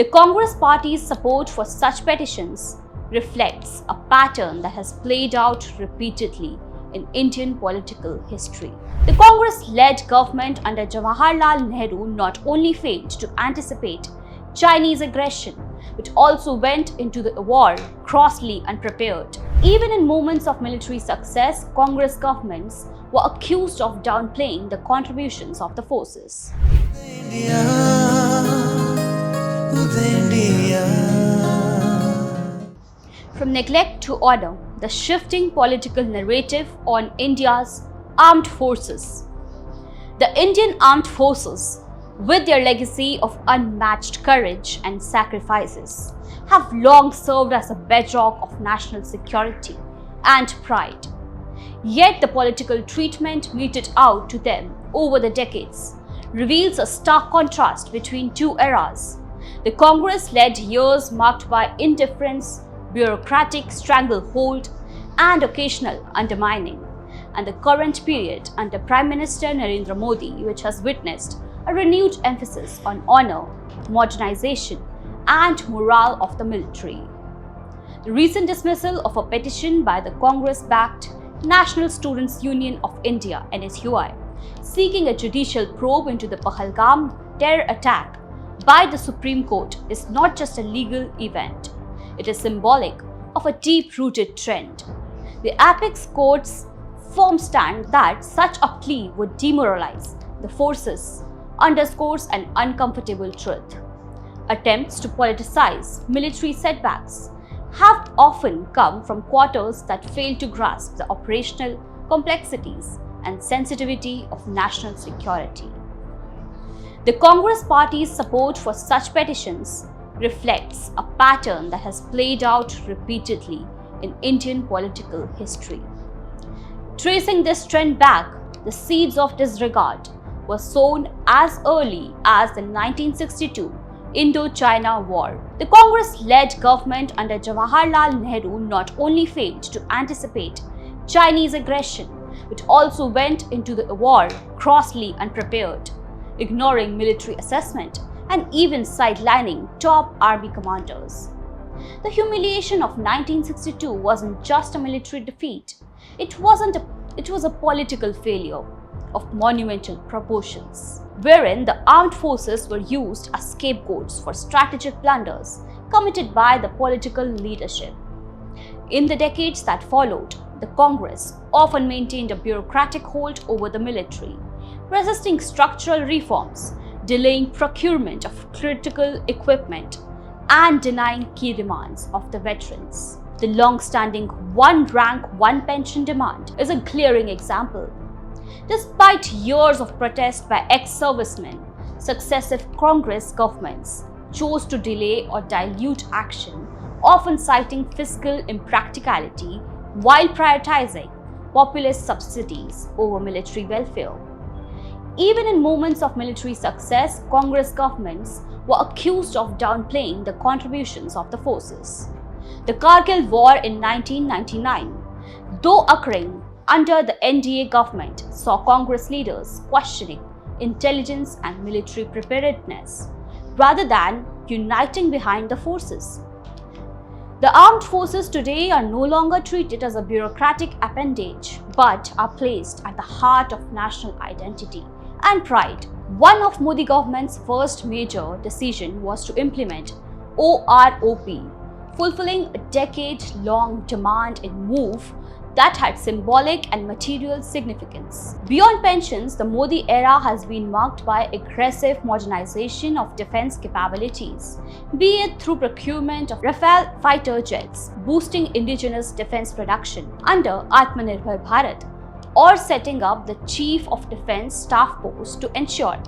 The Congress Party's support for such petitions reflects a pattern that has played out repeatedly in Indian political history. The Congress-led government under Jawaharlal Nehru not only failed to anticipate Chinese aggression, but also went into the war grossly unprepared. Even in moments of military success, Congress governments were accused of downplaying the contributions of the forces. From neglect to honor, the shifting political narrative on India's armed forces. The Indian armed forces, with their legacy of unmatched courage and sacrifices, have long served as a bedrock of national security and pride. Yet the political treatment meted out to them over the decades reveals a stark contrast between two eras. The Congress-led years marked by indifference, bureaucratic stranglehold, and occasional undermining, and the current period under Prime Minister Narendra Modi, which has witnessed a renewed emphasis on honor, modernization, and morale of the military. The recent dismissal of a petition by the Congress-backed National Students' Union of India (NSUI) seeking a judicial probe into the Pahalgam terror attack by the Supreme Court is not just a legal event. It is symbolic of a deep-rooted trend. The apex court's firm stand that such a plea would demoralize the forces underscores an uncomfortable truth. Attempts to politicize military setbacks have often come from quarters that fail to grasp the operational complexities and sensitivity of national security. The Congress Party's support for such petitions reflects a pattern that has played out repeatedly in Indian political history. Tracing this trend back, the seeds of disregard were sown as early as the 1962 Indo-China War. The Congress-led government under Jawaharlal Nehru not only failed to anticipate Chinese aggression, but also went into the war grossly unprepared, ignoring military assessment and even sidelining top army commanders. The humiliation of 1962 wasn't just a military defeat, it was a political failure of monumental proportions, wherein the armed forces were used as scapegoats for strategic blunders committed by the political leadership. In the decades that followed, the Congress often maintained a bureaucratic hold over the military, resisting structural reforms, delaying procurement of critical equipment, and denying key demands of the veterans. The long-standing one rank, one pension demand is a glaring example. Despite years of protest by ex-servicemen, successive Congress governments chose to delay or dilute action, often citing fiscal impracticality while prioritizing populist subsidies over military welfare. Even in moments of military success, Congress governments were accused of downplaying the contributions of the forces. The Kargil War in 1999, though occurring under the NDA government, saw Congress leaders questioning intelligence and military preparedness rather than uniting behind the forces. The armed forces today are no longer treated as a bureaucratic appendage, but are placed at the heart of national identity and pride. One of Modi government's first major decision was to implement OROP, fulfilling a decade-long demand in move that had symbolic and material significance. Beyond pensions, the Modi era has been marked by aggressive modernization of defense capabilities, be it through procurement of Rafale fighter jets, boosting indigenous defense production under Atmanirbhar Bharat, or setting up the Chief of Defense Staff Post to ensure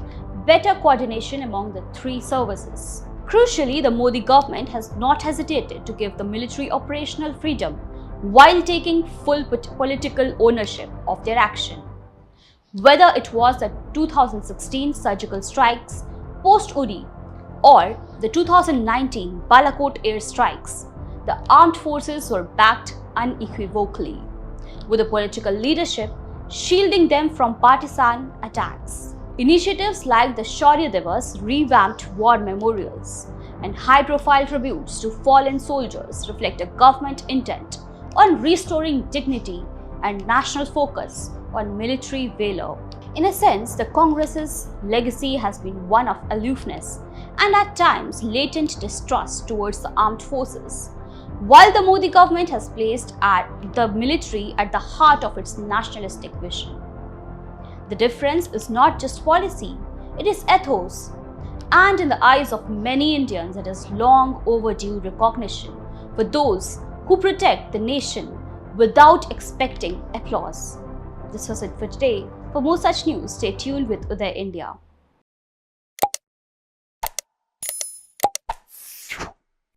better coordination among the three services. Crucially, the Modi government has not hesitated to give the military operational freedom while taking full political ownership of their action. Whether it was the 2016 surgical strikes post-Uri or the 2019 Balakot air strikes, the armed forces were backed unequivocally, with the political leadership shielding them from partisan attacks. Initiatives like the Shaurya Divas revamped war memorials, and high-profile tributes to fallen soldiers reflect a government intent on restoring dignity and national focus on military valor. In a sense, the Congress's legacy has been one of aloofness and at times latent distrust towards the armed forces, while the Modi government has placed the military at the heart of its nationalistic vision. The difference is not just policy, it is ethos, and in the eyes of many Indians, it is long overdue recognition for those who protect the nation without expecting applause. This was it for today. For more such news, stay tuned with Uday India.